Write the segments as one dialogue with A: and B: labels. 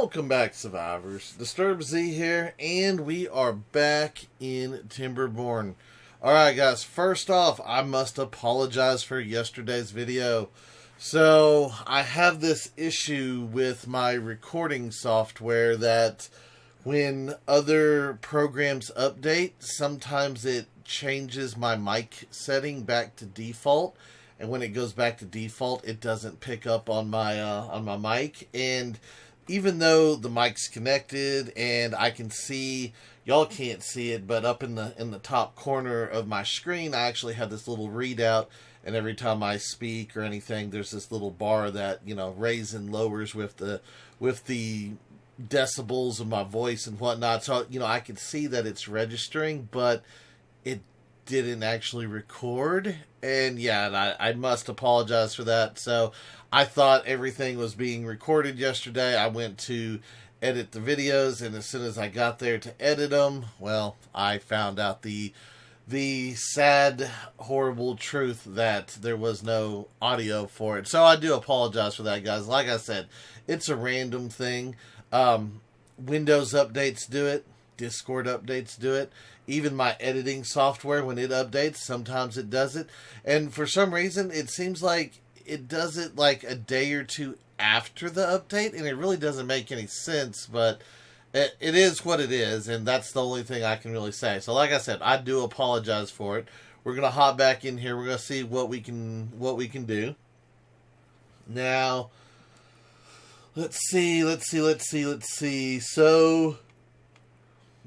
A: Welcome back, survivors. Disturb Z here, and we are back in Timberborn. Alright guys, first off, I must apologize for yesterday's video. So, I have this issue with my recording software that when other programs update, sometimes it changes my mic setting back to default. And when it goes back to default, it doesn't pick up on my mic. And even though the mic's connected and I can see, y'all can't see it, but up in the top corner of my screen, I actually have this little readout. And every time I speak or anything, there's this little bar that, raises and lowers with the decibels of my voice and whatnot. So, I can see that it's registering, but it didn't actually record. And I must apologize for that. So I thought everything was being recorded yesterday. I went to edit the videos, and as soon as I got there to edit them, well, I found out the sad, horrible truth that there was no audio for it. So I do apologize for that, guys. Like I said, it's a random thing. Windows updates do it. Discord updates do it. Even my editing software, when it updates, sometimes it does it. And for some reason, it seems like it does it like a day or two after the update, and it really doesn't make any sense, but it is what it is, and that's the only thing I can really say. So like I said, I do apologize for it. We're going to hop back in here. We're going to see what we can do. Now, let's see. So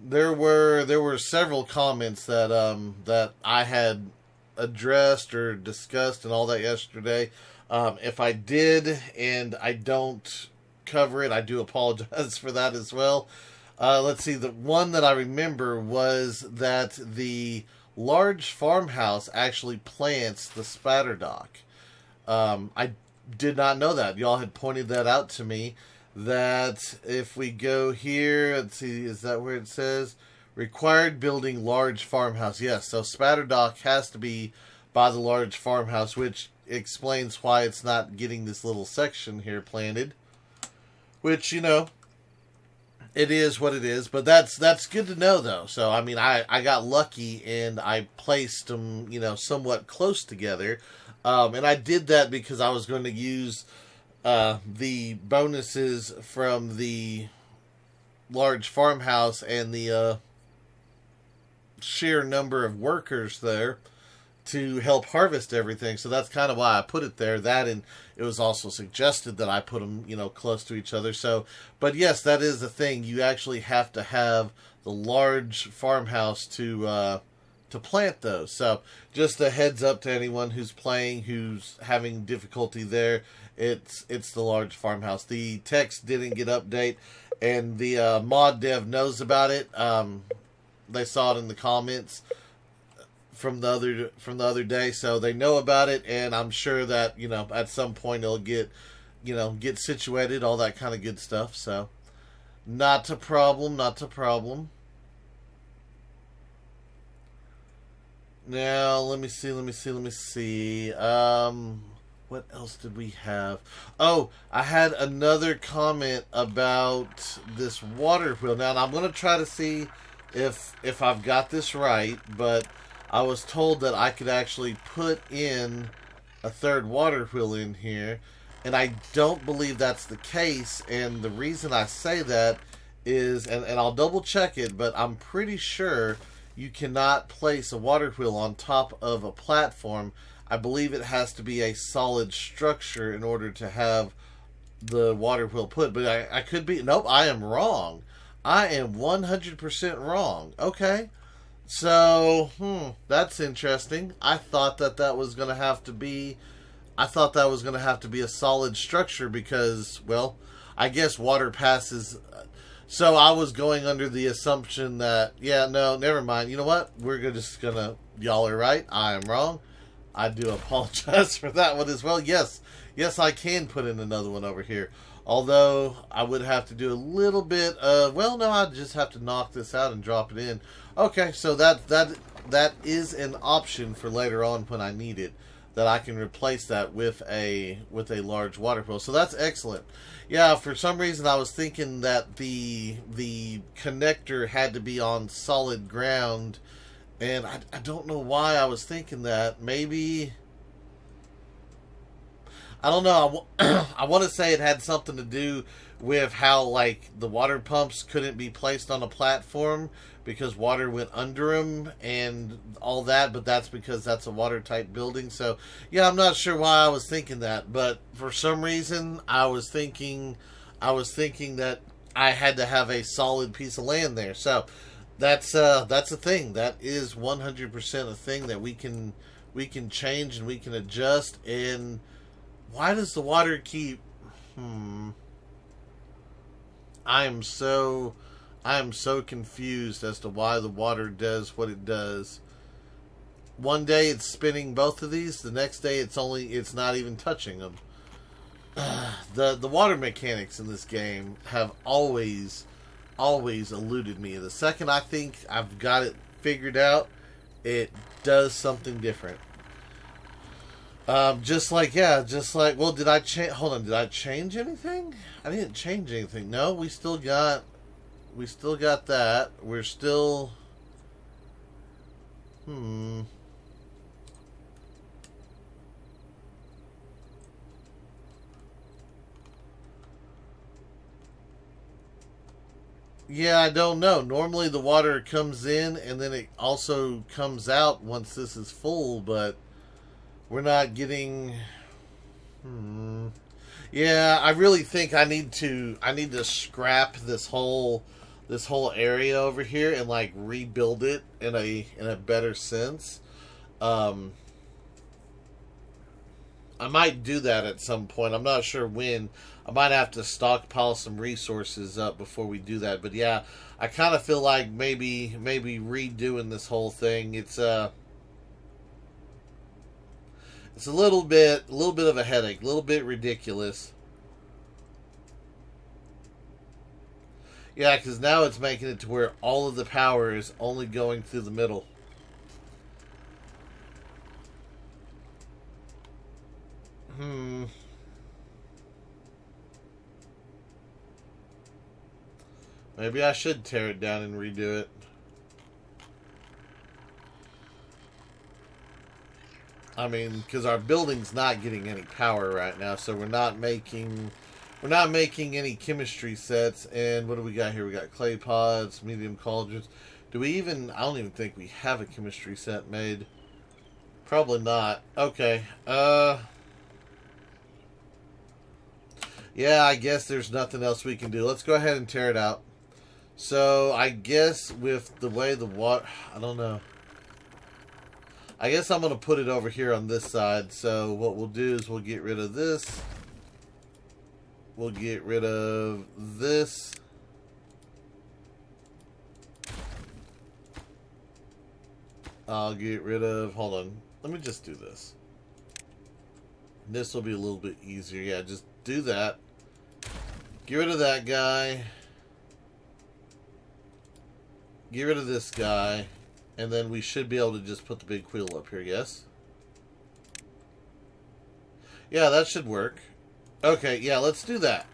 A: there were several comments that I had addressed or discussed and all that yesterday. If I did and I don't cover it, I do apologize for that as well. Let's see. The one that I remember was that the large farmhouse actually plants the spatter dock. I did not know that. Y'all had pointed that out to me. That if we go here, let's see, is that where it says required building large farmhouse? Yes, so spatter dock has to be by the large farmhouse, which explains why it's not getting this little section here planted. Which, it is what it is, but that's good to know though. So I mean, I got lucky and I placed them, somewhat close together, and I did that because I was going to use the bonuses from the large farmhouse and the sheer number of workers there to help harvest everything. So that's kind of why I put it there. That, and it was also suggested that I put them, close to each other. So, but yes, that is the thing. You actually have to have the large farmhouse to plant those. So just a heads up to anyone who's playing, who's having difficulty there. It's the large farmhouse. The text didn't get update, and the mod dev knows about it. They saw it in the comments from the other day, so they know about it, and I'm sure that at some point it'll get situated, all that kind of good stuff. So not a problem. Now let me see. What else did we have? Oh, I had another comment about this water wheel. Now, I'm going to try to see if I've got this right, but I was told that I could actually put in a third water wheel in here, and I don't believe that's the case. And the reason I say that is, and I'll double check it, but I'm pretty sure you cannot place a water wheel on top of a platform. I believe it has to be a solid structure in order to have the water wheel put. But I could be... Nope, I am wrong. I am 100% wrong. Okay. So, that's interesting. I thought that was going to have to be... I thought that was going to have to be a solid structure because, well, I guess water passes... So I was going under the assumption that, no, never mind. You know what? We're just going to... Y'all are right. I am wrong. I do apologize for that one as well. Yes, I can put in another one over here. Although, I would have to do a little bit of... Well, no, I'd just have to knock this out and drop it in. Okay, so that is an option for later on when I need it. that I can replace that with a large water pump. So that's excellent. Yeah, for some reason I was thinking that the connector had to be on solid ground, and I don't know why I was thinking that. Maybe, I don't know. I want to say it had something to do with how, like, the water pumps couldn't be placed on a platform because water went under them and all that, but that's because that's a watertight building. So, yeah, I'm not sure why I was thinking that, but for some reason I was thinking that I had to have a solid piece of land there. So, that's a thing. That is 100% a thing that we can change and we can adjust. And why does the water keep I am so confused as to why the water does what it does. One day it's spinning both of these, the next day it's not even touching them. The water mechanics in this game have always eluded me. The second I think I've got it figured out, it does something different. Well, did I change? Hold on, did I change anything? I didn't change anything. No, we still got that. We're still, Yeah, I don't know. Normally the water comes in and then it also comes out once this is full, but we're not getting. Yeah, I really think I need to scrap this whole area over here and like rebuild it in a better sense. I might do that at some point. I'm not sure when. I might have to stockpile some resources up before we do that. But yeah, I kind of feel like maybe redoing this whole thing. It's a little bit of a headache, a little bit ridiculous. Yeah, because now it's making it to where all of the power is only going through the middle. Maybe I should tear it down and redo it. I mean, because our building's not getting any power right now, so we're not making any chemistry sets. And what do we got here? We got clay pods, medium cauldrons. Do we even? I don't even think we have a chemistry set made. Probably not. Okay. Yeah, I guess there's nothing else we can do. Let's go ahead and tear it out. So, I guess with the way the water... I don't know. I guess I'm going to put it over here on this side. So, what we'll do is we'll get rid of this. We'll get rid of this. I'll get rid of... Hold on. Let me just do this. This will be a little bit easier. Yeah, just do that. Get rid of that guy. Get rid of this guy. And then we should be able to just put the big wheel up here, yes? Yeah, that should work. Okay, yeah, let's do that.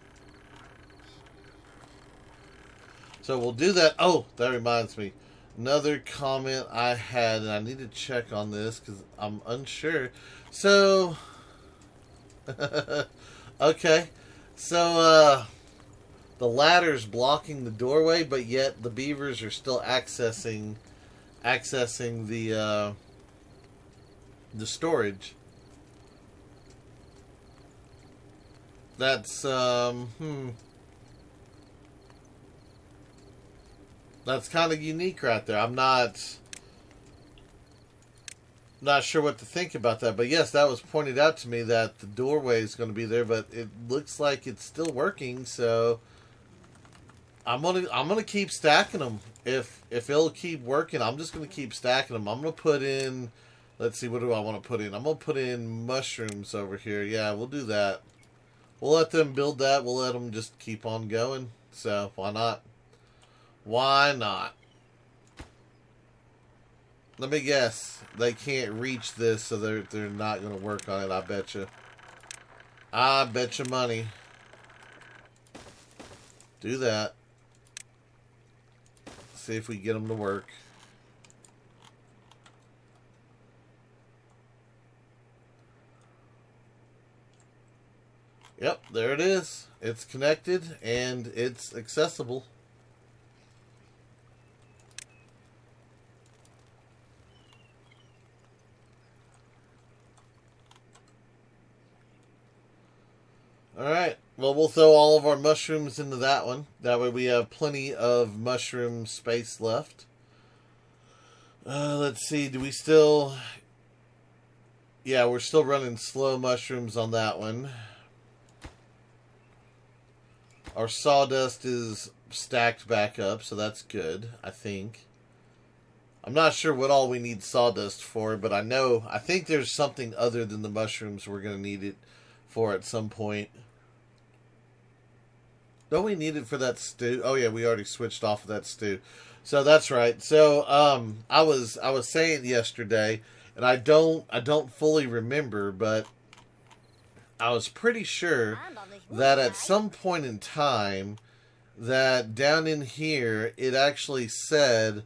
A: So we'll do that. Oh, that reminds me. Another comment I had, and I need to check on this because I'm unsure. So, okay. So, the ladder's blocking the doorway, but yet the beavers are still accessing the storage. That's that's kind of unique right there. I'm not sure what to think about that, but yes, that was pointed out to me that the doorway is going to be there, but it looks like it's still working. So I'm gonna keep stacking them. If it'll keep working, I'm just gonna keep stacking them. I'm gonna put in. Let's see, what do I want to put in? I'm gonna put in mushrooms over here. Yeah, we'll do that. We'll let them build that. We'll let them just keep on going. So why not? Why not? Let me guess. They can't reach this, so they're not going to work on it, I bet you. I bet you money. Do that. See if we get them to work. Yep, there it is. It's connected and it's accessible. Alright, well, we'll throw all of our mushrooms into that one. That way we have plenty of mushroom space left. Let's see, do we still... Yeah, we're still running slow mushrooms on that one. Our sawdust is stacked back up, so that's good, I think. I'm not sure what all we need sawdust for, but I think there's something other than the mushrooms we're going to need it for at some point. Don't we need it for that stew? Oh yeah, we already switched off of that stew. So that's right. So I was saying yesterday, and I don't fully remember, but I was pretty sure that at some point in time that down in here it actually said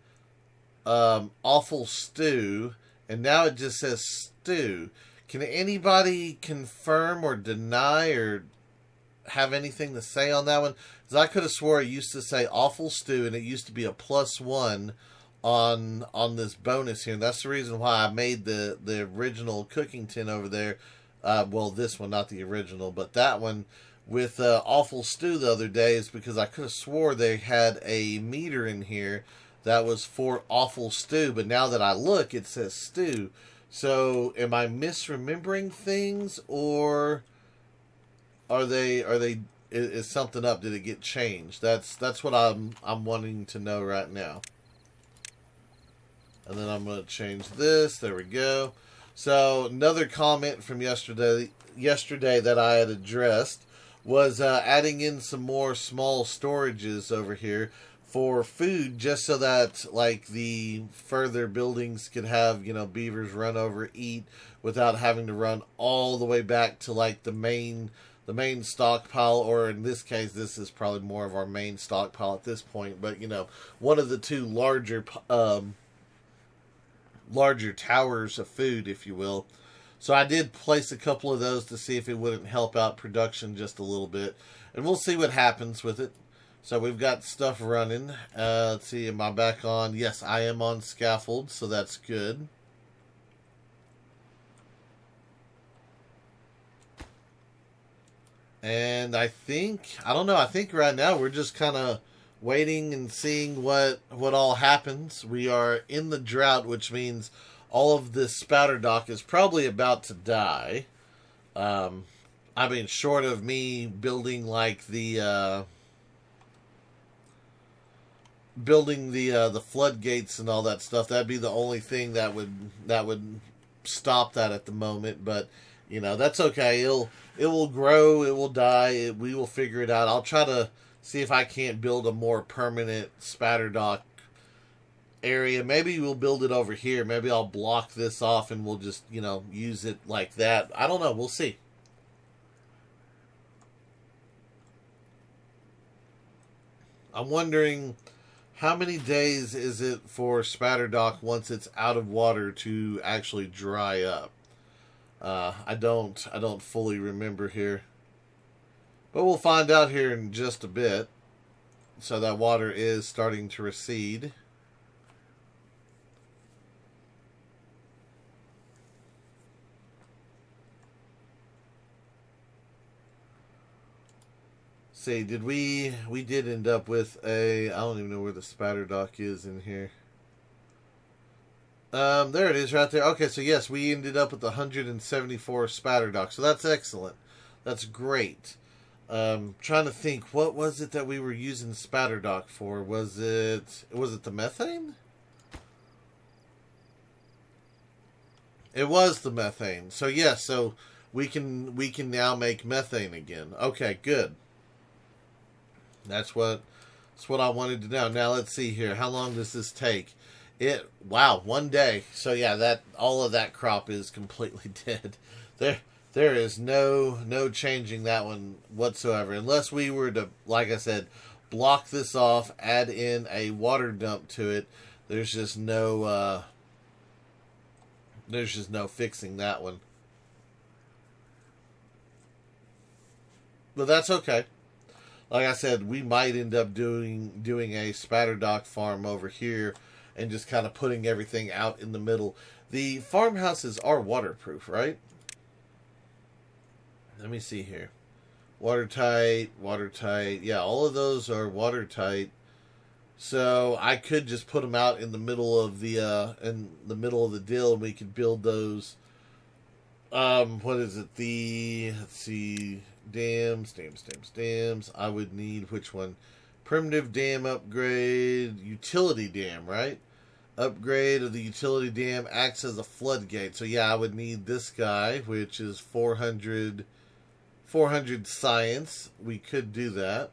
A: awful stew, and now it just says stew. Can anybody confirm or deny or have anything to say on that one? Because I could have swore it used to say awful stew, and it used to be a +1 on this bonus here, and that's the reason why I made the original cooking tin over there. Well, this one, not the original, but that one with awful stew the other day, is because I could have swore they had a meter in here that was for awful stew, but now that I look, it says stew. So, am I misremembering things, or is something up? Did it get changed? That's what I'm wanting to know right now. And then I'm going to change this. There we go. So, another comment from yesterday that I had addressed was adding in some more small storages over here for food, just so that like the further buildings could have, beavers run over, eat, without having to run all the way back to like the main stockpile, or in this case, this is probably more of our main stockpile at this point, but one of the two larger towers of food, if you will. So I did place a couple of those to see if it wouldn't help out production just a little bit, and we'll see what happens with it. So we've got stuff running. Let's see, am I back on? Yes, I am on scaffold, so that's good. And I think right now we're just kind of waiting and seeing what all happens. We are in the drought, which means all of this spatter dock is probably about to die. I mean, short of me building like the floodgates and all that stuff, that'd be the only thing that would stop that at the moment. But that's okay. It will grow. It will die. We will figure it out. I'll try to see if I can't build a more permanent spatter dock area. Maybe we'll build it over here. Maybe I'll block this off and we'll just, use it like that. I don't know. We'll see. I'm wondering how many days is it for spatter dock once it's out of water to actually dry up. I don't fully remember here. But we'll find out here in just a bit. So that water is starting to recede. See, we did end up with I don't even know where the spatter dock is in here. There it is right there. Okay, so yes, we ended up with 174 spatter dock. So that's excellent. That's great. Trying to think, what was it that we were using spatter dock for? Was it the methane? It was the methane. So yes, so we can now make methane again. Okay, good. That's what I wanted to know. Now let's see here. How long does this take? Wow, one day. So yeah, that all of that crop is completely dead. There there is no changing that one whatsoever unless we were to, like I said, block this off, add in a water dump to it. There's just no fixing that one. But that's okay. Like I said, we might end up doing a spatter dock farm over here and just kind of putting everything out in the middle. The farmhouses are waterproof, right? Let me see here. Watertight, watertight. Yeah, all of those are watertight. So I could just put them out in the middle of the dill, and we could build those. What is it? Let's see, dams. I would need which one? Primitive dam upgrade, utility dam, right? Upgrade of the utility dam acts as a floodgate. So yeah, I would need this guy, which is 400 science. We could do that.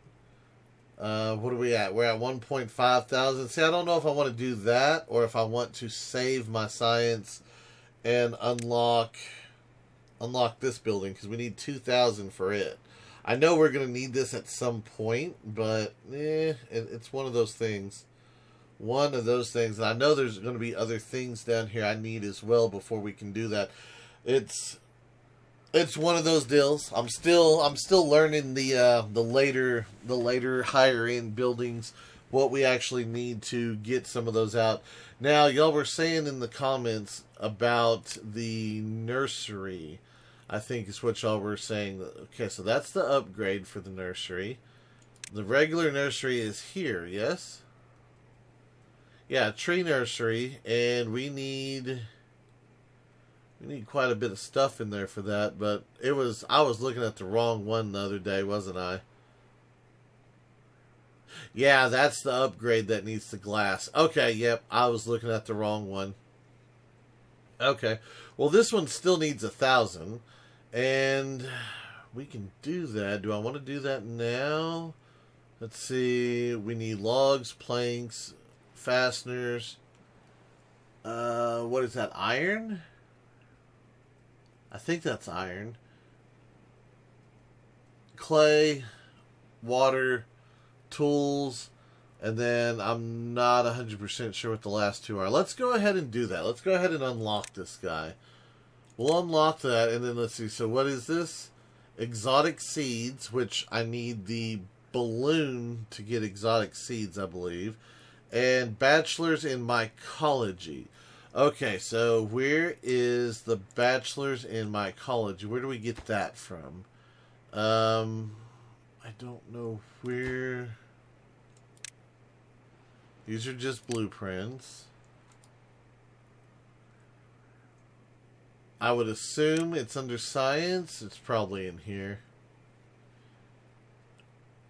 A: What are we at? We're at 1.5 thousand. See, I don't know if I want to do that or if I want to save my science and unlock this building because we need 2,000 for it. I know we're going to need this at some point, but it's one of those things. And I know there's going to be other things down here I need as well before we can do that. It's one of those deals. I'm still learning the later higher end buildings, what we actually need to get some of those out. Now, y'all were saying in the comments about the nursery. I think is what y'all were saying. Okay, so that's the upgrade for the nursery. The regular nursery is here, yes? Yeah, tree nursery, and we need quite a bit of stuff in there for that, but I was looking at the wrong one the other day, wasn't I? Yeah, that's the upgrade that needs the glass. Okay, yep, I was looking at the wrong one. Okay, well this one still needs 1,000, and we can do that. Do I want to do that now? Let's see, we need logs, planks, fasteners. What is that, iron? I think that's iron. Clay, water, tools, and then I'm not 100% sure what the last two are. Let's go ahead and do that. Let's go ahead and unlock this guy. We'll unlock that, and then let's see. So what is this? Exotic seeds, which I need the balloon to get exotic seeds, I believe. And bachelor's in mycology. Okay, so where is the bachelor's in mycology? Where do we get that from? I don't know where. These are just blueprints. I would assume it's under science. It's probably in here.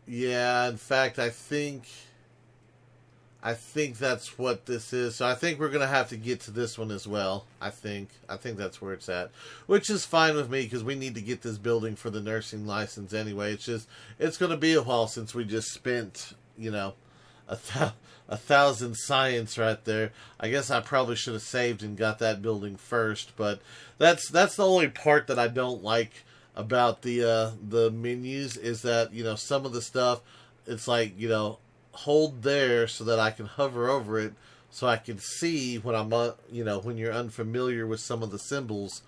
A: Yeah, in fact, I think that's what this is. So I think we're going to have to get to this one as well. I think that's where it's at. Which is fine with me because we need to get this building for the nursing license anyway. It's going to be a while since we just spent, 1,000 science right there. I guess I probably should have saved and got that building first, but that's the only part that I don't like about the menus is that, some of the stuff, it's like, hold there so that I can hover over it so I can see when I'm, when you're unfamiliar with some of the symbols.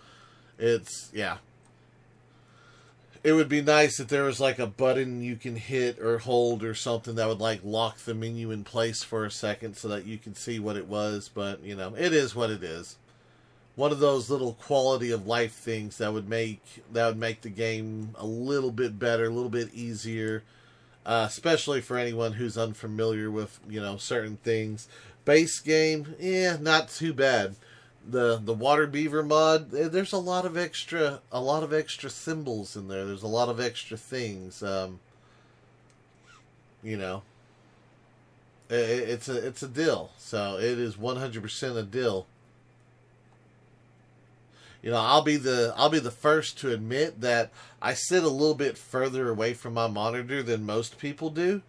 A: It would be nice if there was like a button you can hit or hold or something that would like lock the menu in place for a second so that you can see what it was. But, it is what it is. One of those little quality of life things that would make the game a little bit better, a little bit easier. Especially for anyone who's unfamiliar with, certain things. Base game, not too bad. The Waterbeaver mod, there's a lot of extra symbols in there. There's a lot of extra things. It's a dill. So it is 100% a dill. I'll be the first to admit that I sit a little bit further away from my monitor than most people do,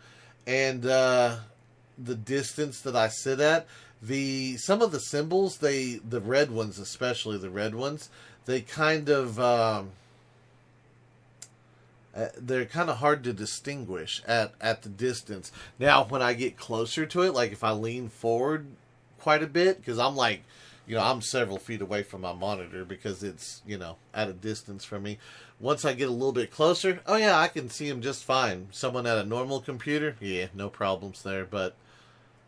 A: and the distance that I sit at, some of the symbols, the red ones, especially the red ones, they kind of they're kind of hard to distinguish at the distance. Now, when I get closer to it, like if I lean forward quite a bit, because I'm like, I'm several feet away from my monitor because it's, at a distance from me. Once I get a little bit closer, oh yeah, I can see them just fine. Someone at a normal computer, yeah, no problems there. But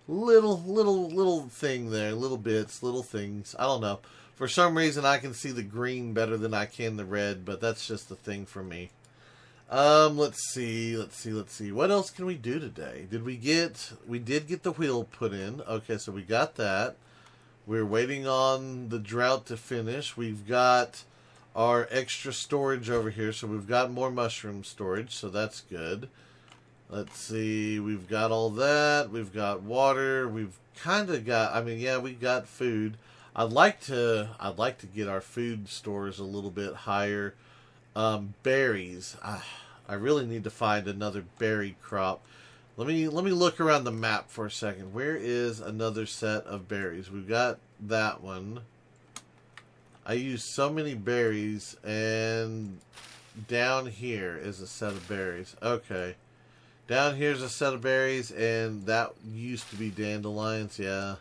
A: little thing there, little bits, little things. I don't know. For some reason, I can see the green better than I can the red, but that's just the thing for me. Let's see. What else can we do today? We did get the wheel put in. Okay, so we got that. We're waiting on the drought to finish. We've got our extra storage over here, so we've got more mushroom storage, so that's good. Let's see, we've got all that. We've got water. We've kind of got, we got food. I'd like to get our food stores a little bit higher. Berries. I really need to find another berry crop. Let me look around the map for a second. Where is another set of berries? We've got that one. I use so many berries, and down here is a set of berries. Okay. Down here's a set of berries, and that used to be dandelions, yeah.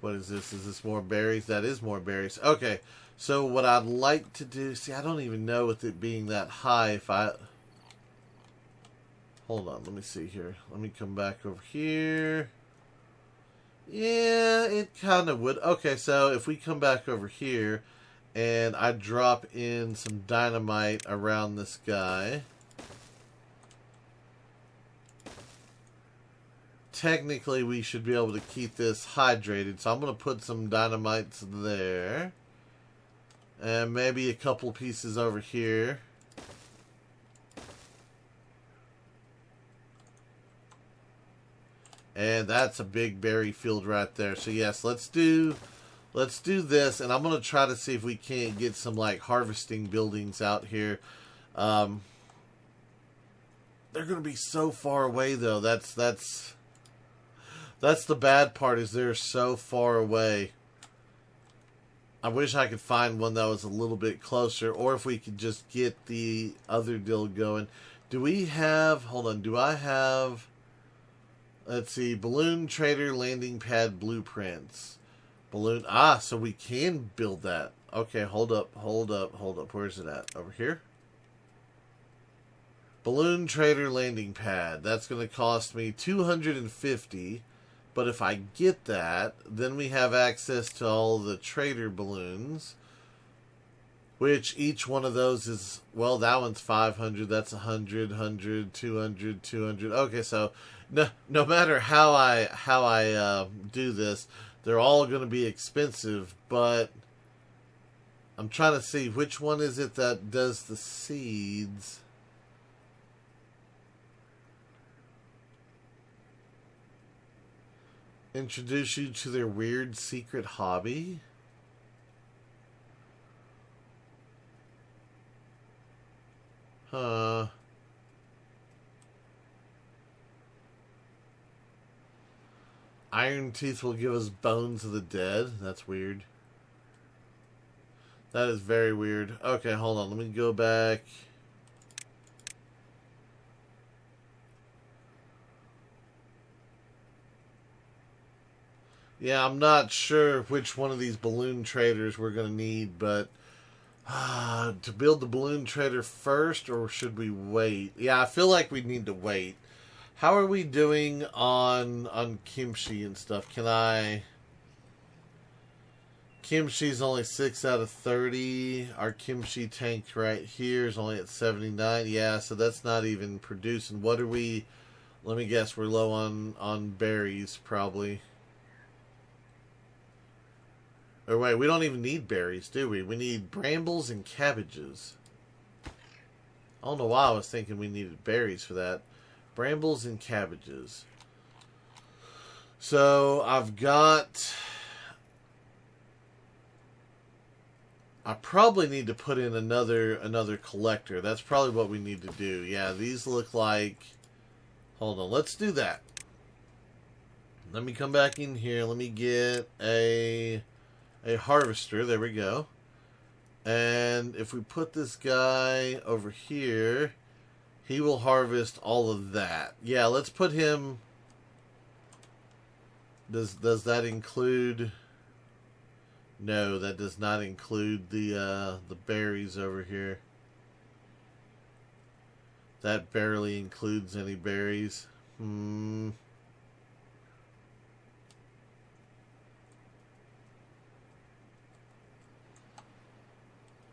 A: What is this? Is this more berries? That is more berries. Okay. So what I'd like to do, I don't even know with it being that high if I... Hold on, let me see here. Let me come back over here. Yeah, it kind of would. Okay, so if we come back over here and I drop in some dynamite around this guy, technically we should be able to keep this hydrated. So I'm going to put some dynamites there. And maybe a couple pieces over here. And that's a big berry field right there. So yes, let's do this, and I'm gonna try to see if we can't get some like harvesting buildings out here. They're gonna be so far away though. That's the bad part, is they're so far away. I wish I could find one that was a little bit closer, or if we could just get the other deal going. Do we have, hold on, do I have, let's see, balloon trader landing pad blueprints. So we can build that. Okay, hold up. Where's it at? Over here? Balloon trader landing pad. That's going to cost me 250. But if I get that, then we have access to all the trader balloons, which each one of those is, well, that one's 500, that's 100, 100, 200, 200. Okay, so no matter how I do this, they're all going to be expensive, but I'm trying to see which one is it that does the seeds. Introduce you to their weird secret hobby. Huh. Iron Teeth will give us bones of the dead. That's weird. That is very weird. Okay, hold on. Let me go back. Yeah, I'm not sure which one of these balloon traders we're going to need, but to build the balloon trader first, or should we wait? Yeah, I feel like we need to wait. How are we doing on kimchi and stuff? Kimchi's only 6 out of 30. Our kimchi tank right here is only at 79. Yeah, so that's not even producing. What are we... Let me guess, we're low on berries, probably. Or wait, we don't even need berries, do we? We need brambles and cabbages. I don't know why I was thinking we needed berries for that. Brambles and cabbages. So, I've got... I probably need to put in another collector. That's probably what we need to do. Yeah, these look like Hold on, let's do that. Let me come back in here. Let me get a harvester. There we go. And if we put this guy over here, he will harvest all of that. Yeah, let's put him. Does that include? No, that does not include the berries over here. That barely includes any berries.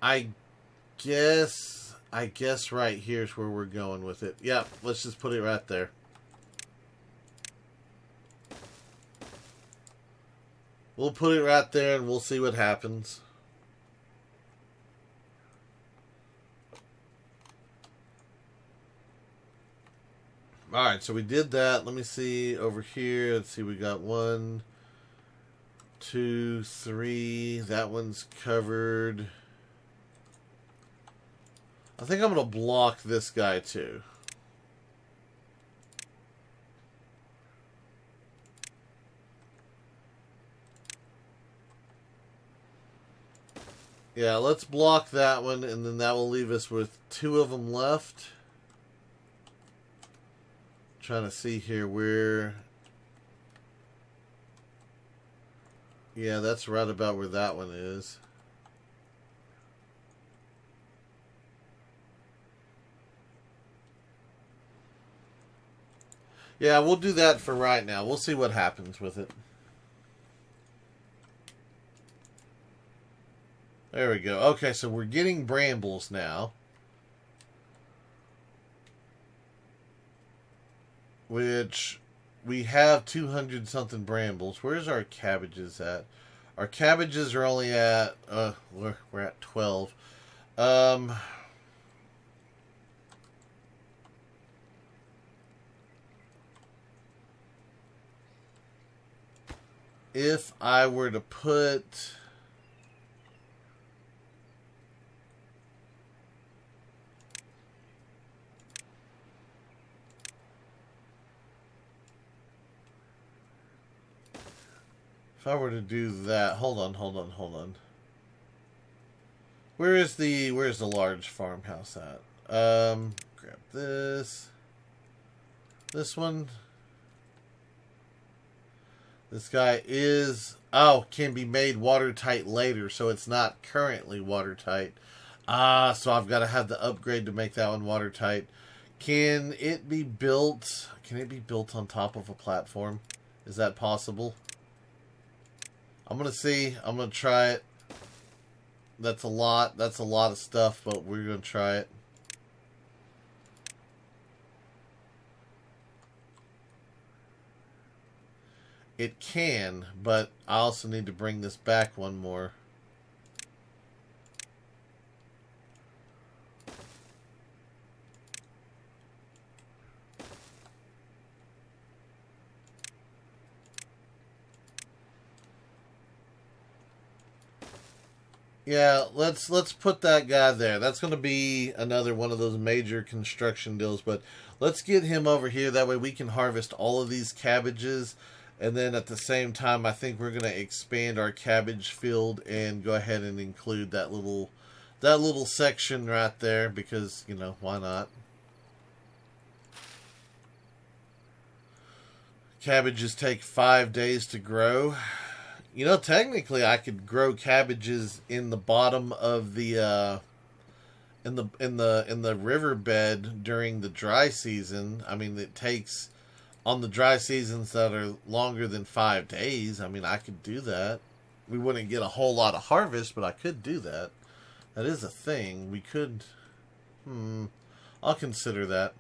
A: I guess right here's where we're going with it. Yeah, let's just put it right there. We'll put it right there and we'll see what happens. Alright, so we did that. Let me see over here. Let's see, we got 1, 2, 3. That one's covered. I think I'm going to block this guy too. Yeah, let's block that one, and then that will leave us with 2 of them left. Trying to see here where... Yeah, that's right about where that one is. Yeah, we'll do that for right now. We'll see what happens with it. There we go. Okay, so we're getting brambles now. Which, we have 200 something brambles. Where's our cabbages at? Our cabbages are only at, we're at 12. If I were to put... If I were to do that, hold on. Where's the large farmhouse at? Grab this. This one. This guy is can be made watertight later, so it's not currently watertight. So I've got to have the upgrade to make that one watertight. Can it be built? Can it be built on top of a platform? Is that possible? I'm going to see. I'm going to try it. That's a lot. That's a lot of stuff, but we're going to try it. It can, but I also need to bring this back one more. Yeah, let's put that guy there. That's going to be another one of those major construction deals, but let's get him over here. That way we can harvest all of these cabbages, and then at the same time, I think we're going to expand our cabbage field and go ahead and include that little section right there because, you know, why not? Cabbages take 5 days to grow. You know, technically, I could grow cabbages in the bottom of the in the riverbed during the dry season. I mean, it takes on the dry seasons that are longer than 5 days. I mean, I could do that. We wouldn't get a whole lot of harvest, but I could do that. That is a thing. We could. I'll consider that.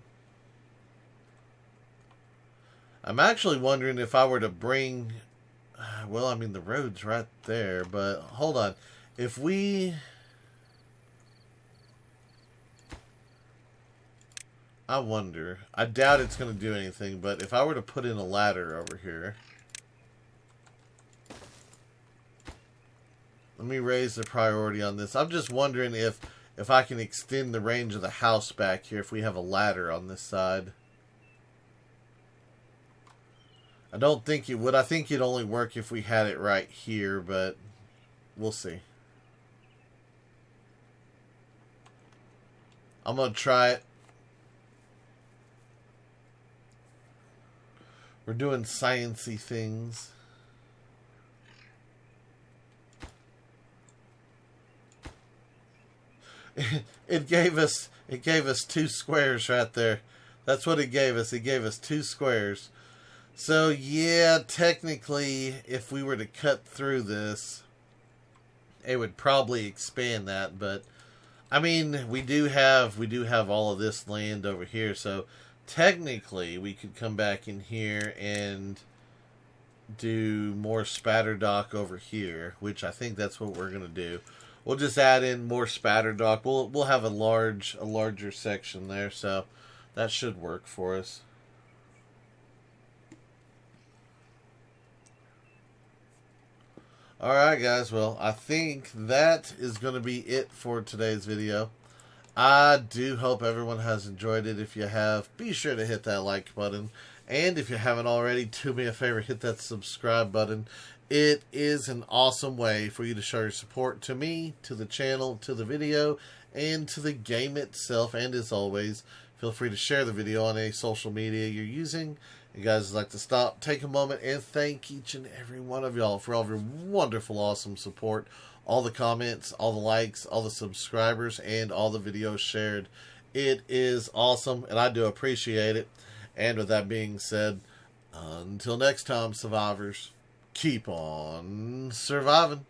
A: I'm actually wondering if I were to bring. Well, I mean, the road's right there, but hold on. If we... I wonder. I doubt it's going to do anything, but if I were to put in a ladder over here... Let me raise the priority on this. I'm just wondering if I can extend the range of the house back here if we have a ladder on this side. I don't think it would. I think it'd only work if we had it right here, but we'll see. I'm going to try it. We're doing sciencey things. It gave us 2 squares right there. That's what it gave us. It gave us 2 squares. So yeah, technically, if we were to cut through this, it would probably expand that. But I mean, we do have all of this land over here, so technically we could come back in here and do more spatter dock over here, which I think that's what we're gonna do. We'll just add in more spatter dock. We'll have a larger section there, so that should work for us. Alright guys, well, I think that is going to be it for today's video. I do hope everyone has enjoyed it. If you have, be sure to hit that like button. And if you haven't already, do me a favor, hit that subscribe button. It is an awesome way for you to show your support to me, to the channel, to the video, and to the game itself. And as always, feel free to share the video on any social media you're using. You guys like to stop, take a moment, and thank each and every one of y'all for all of your wonderful, awesome support. All the comments, all the likes, all the subscribers, and all the videos shared. It is awesome, and I do appreciate it. And with that being said, until next time, survivors, keep on surviving.